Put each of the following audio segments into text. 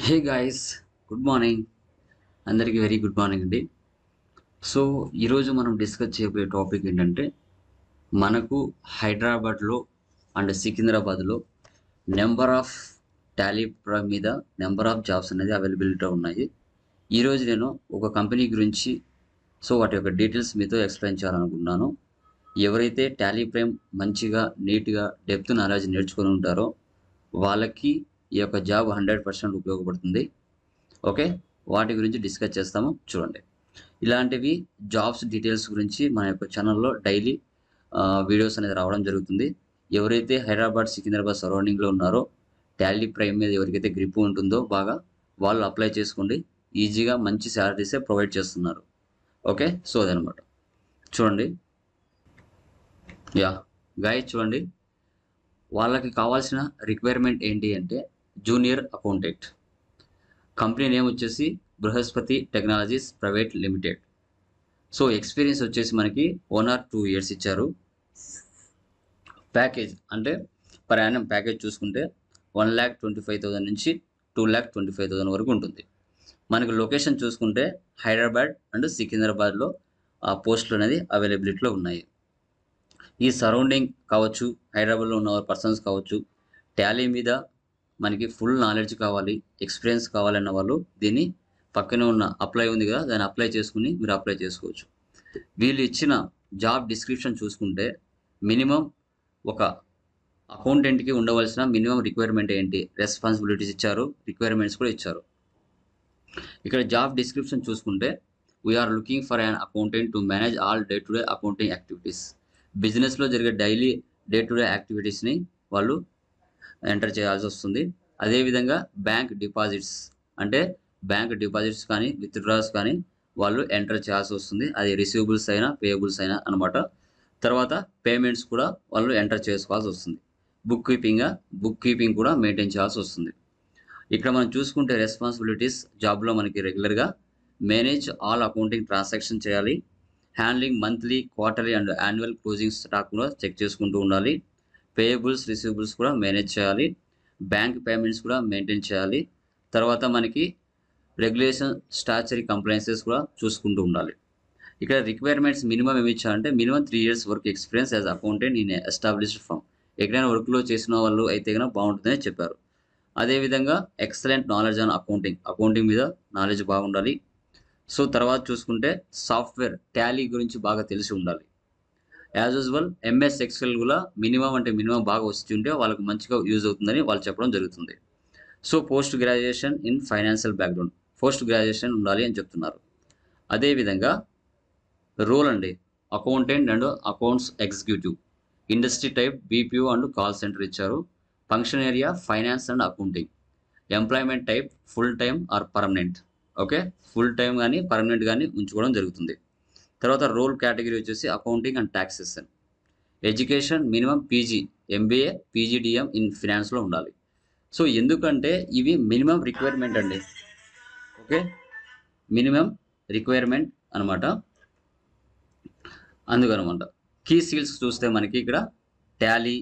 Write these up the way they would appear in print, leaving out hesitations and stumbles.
Hey guys, good morning. అందరికీ very good morning అండి. So ఈరోజు మనం డిస్కస్ చేయబోయే టాపిక్ ఏంటంటే, మనకు హైదరాబాద్లో అండ్ సికింద్రాబాద్లో నెంబర్ ఆఫ్ టాలీ మీద నెంబర్ ఆఫ్ జాబ్స్ అనేది అవైలబిలిటీ ఉన్నాయి. ఈరోజు నేను ఒక కంపెనీ గురించి వాటి యొక్క డీటెయిల్స్ మీతో ఎక్స్ప్లెయిన్ చేయాలనుకుంటున్నాను. ఎవరైతే టాలీ ప్రైమ్ మంచిగా నీట్గా డెప్త్ నాలెడ్జ్ నేర్చుకొని ఉంటారో వాళ్ళకి ఈ యొక్క జాబ్ 100% ఉపయోగపడుతుంది. ఓకే, వాటి గురించి డిస్కస్ చేస్తాము. చూడండి, ఇలాంటివి జాబ్స్ డీటెయిల్స్ గురించి మన యొక్క ఛానల్లో డైలీ వీడియోస్ అనేది రావడం జరుగుతుంది. ఎవరైతే హైదరాబాద్ సికింద్రాబాద్ సరౌండింగ్లో ఉన్నారో టాలీ ప్రైమ్ మీద ఎవరికైతే గ్రిప్ ఉంటుందో బాగా, వాళ్ళు అప్లై చేసుకోండి. ఈజీగా మంచి శాలరీసే ప్రొవైడ్ చేస్తున్నారు. ఓకే, సో అదనమాట. చూడండి, గైడ్ చూడండి, వాళ్ళకి కావాల్సిన రిక్వైర్మెంట్ ఏంటి అంటే జూనియర్ అకౌంటెంట్. కంపెనీ నేమ్ వచ్చేసి Brihaspati technologies private limited. So experience వచ్చేసి మనకి 1 or 2 years ఇచ్చారు. ప్యాకేజ్ అంటే పర్ యానం ప్యాకేజ్ చూసుకుంటే 1,25,000 నుంచి 2,25,000 వరకు ఉంటుంది. మనకి లొకేషన్ చూసుకుంటే హైదరాబాద్ అండ్ సికింద్రాబాద్లో ఆ పోస్టులు అనేది అవైలబిలిటీలో ఉన్నాయి. ఈ సరౌండింగ్ కావచ్చు, హైదరాబాద్లో ఉన్న పర్సన్స్ కావచ్చు, టాలీ మీద మనకి ఫుల్ నాలెడ్జ్ కావాలి, ఎక్స్పీరియన్స్ కావాలన్న వాళ్ళు దీన్ని పక్కనే ఉన్న అప్లై ఉంది కదా, దాన్ని అప్లై చేసుకుని మీరు అప్లై చేసుకోవచ్చు. వీళ్ళు ఇచ్చిన జాబ్ డిస్క్రిప్షన్ చూసుకుంటే మినిమం ఒక అకౌంటెంట్కి ఉండవలసిన మినిమం రిక్వైర్మెంట్ ఏంటి, రెస్పాన్సిబిలిటీస్ ఇచ్చారు, రిక్వైర్మెంట్స్ కూడా ఇచ్చారు. ఇక్కడ జాబ్ డిస్క్రిప్షన్ చూసుకుంటే we're looking for an accountant to manage all day to day accounting activities. బిజినెస్లో జరిగే డైలీ డే టు డే యాక్టివిటీస్ని వాళ్ళు ఎంటర్ చేయాల్సి వస్తుంది. అదేవిధంగా బ్యాంక్ డిపాజిట్స్ అంటే బ్యాంక్ డిపాజిట్స్ కానీ విత్డ్రాస్ కానీ వాళ్ళు ఎంటర్ చేయాల్సి వస్తుంది. అది రిసీవబుల్స్ అయినా పేయబుల్స్ అయినా అనమాట. తర్వాత పేమెంట్స్ కూడా వాళ్ళు ఎంటర్ చేసుకోవాల్సి వస్తుంది. బుక్ కీపింగ్ కూడా మెయింటైన్ చేయాల్సి వస్తుంది. ఇక్కడ మనం చూసుకుంటే రెస్పాన్సిబిలిటీస్ జాబ్లో మనకి రెగ్యులర్గా మేనేజ్ ఆల్ అకౌంటింగ్ ట్రాన్సాక్షన్ చేయాలి. Handling monthly, quarterly and annual closing stock కూడా చెక్ చేసుకుంటూ ఉండాలి. పేయబుల్స్, రిసీవబుల్స్ కూడా మేనేజ్ చేయాలి. బ్యాంక్ పేమెంట్స్ కూడా మెయింటైన్ చేయాలి. తర్వాత మనకి రెగ్యులేషన్, స్టాచ్యుటరీ కంప్లైన్సెస్ కూడా చూసుకుంటూ ఉండాలి. ఇక్కడ రిక్వైర్మెంట్స్ మినిమం ఏమి ఇచ్చారంటే minimum 3 years work experience as accountant in established firm. ఎక్కడైనా వర్క్లో చేసిన వాళ్ళు అయితే కనుక బాగుంటుందని చెప్పారు. అదేవిధంగా ఎక్సలెంట్ నాలెడ్జ్ ఆన్ అకౌంటింగ్ మీద నాలెడ్జ్ బాగుండాలి. సో తర్వాత చూసుకుంటే సాఫ్ట్వేర్ టాలీ గురించి బాగా తెలిసి ఉండాలి. యాజ్ యూజువల్ ఎంఎస్ ఎక్సెల్ కూడా మినిమం బాగా వచ్చి ఉంటే వాళ్ళకి మంచిగా యూజ్ అవుతుందని వాళ్ళు చెప్పడం జరుగుతుంది. So post graduation in financial background, post graduation ఉండాలి అని చెప్తున్నారు. అదేవిధంగా రోల్ అండి, accountant and accounts executive. Industry type BPO and call centre ఇచ్చారు. Function area finance and accounting. Employment type full time or permanent. Okay, full time కానీ permanent కానీ ఉంచుకోవడం జరుగుతుంది. తర్వాత రోల్ కేటగిరీ వచ్చేసి accounting and taxation. Education minimum PG, MBA, PGDM in ఫినాన్స్లో ఉండాలి. So ఎందుకంటే ఇవి మినిమం రిక్వైర్మెంట్ అండి. ఓకే, మినిమం రిక్వైర్మెంట్ అనమాట. అందుకనమాట కీ స్కిల్స్ చూస్తే మనకి ఇక్కడ Tally,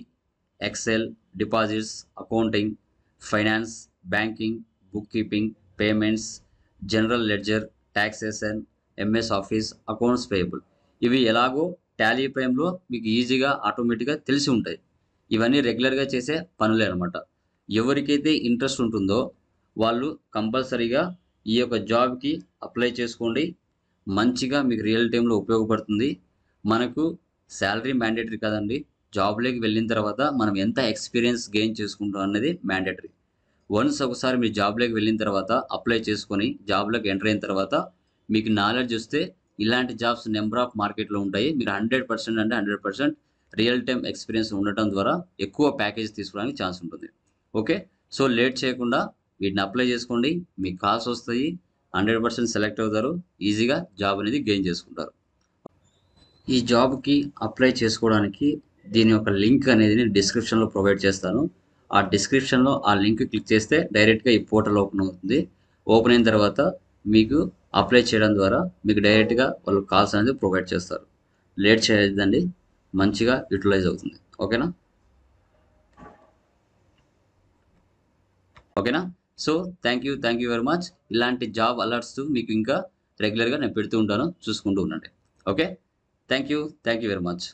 Excel, deposits, accounting, finance, banking, book keeping, payments, general ledger, taxation, MS Office, accounts payable. ఇవి ఎలాగో టాలీ ప్రైమ్లో మీకు ఈజీగా ఆటోమేటిక్గా తెలిసి ఉంటాయి. ఇవన్నీ రెగ్యులర్గా చేసే పనులే అనమాట. ఎవరికైతే ఇంట్రెస్ట్ ఉంటుందో వాళ్ళు కంపల్సరీగా ఈ యొక్క జాబ్కి అప్లై చేసుకోండి. మంచిగా మీకు రియల్ టైంలో ఉపయోగపడుతుంది. మనకు శాలరీ మ్యాండేటరీ కదండి, జాబ్లోకి వెళ్ళిన తర్వాత మనం ఎంత ఎక్స్పీరియన్స్ గెయిన్ చేసుకుంటాం అన్నది మ్యాండేటరీ. వన్స్ ఒకసారి మీరు జాబ్లోకి వెళ్ళిన తర్వాత అప్లై చేసుకొని జాబ్లోకి ఎంటర్ అయిన తర్వాత మీకు నాలెడ్జ్ వస్తే ఇలాంటి జాబ్స్ నెంబర్ ఆఫ్ మార్కెట్లో ఉంటాయి. మీరు 100% అంటే 100% రియల్ టైం ఎక్స్పీరియన్స్ ఉండటం ద్వారా ఎక్కువ ప్యాకేజ్ తీసుకోవడానికి ఛాన్స్ ఉంటుంది. ఓకే, సో లేట్ చేయకుండా వీటిని అప్లై చేసుకోండి. మీకు కాల్స్ వస్తాయి, 100% సెలెక్ట్ అవుతారు, ఈజీగా జాబ్ అనేది గెయిన్ చేసుకుంటారు. ఈ జాబ్కి అప్లై చేసుకోవడానికి దీని యొక్క లింక్ అనేది నేను డిస్క్రిప్షన్లో ప్రొవైడ్ చేస్తాను. ఆ డిస్క్రిప్షన్లో ఆ లింక్ క్లిక్ చేస్తే డైరెక్ట్గా ఈ పోర్టల్ ఓపెన్ అవుతుంది. ఓపెన్ అయిన తర్వాత మీకు అప్లై చేయడం ద్వారా మీకు డైరెక్ట్గా వాళ్ళు కాల్స్ అనేది ప్రొవైడ్ చేస్తారు. లేట్ చేయదండి, మంచిగా యూటిలైజ్ అవుతుంది. ఓకేనా. So thank you very much. ఇలాంటి జాబ్ అలర్ట్స్ మీకు ఇంకా రెగ్యులర్గా నేను పెడుతూ ఉంటాను, చూసుకుంటూ ఉండండి. Okay, thank you very much.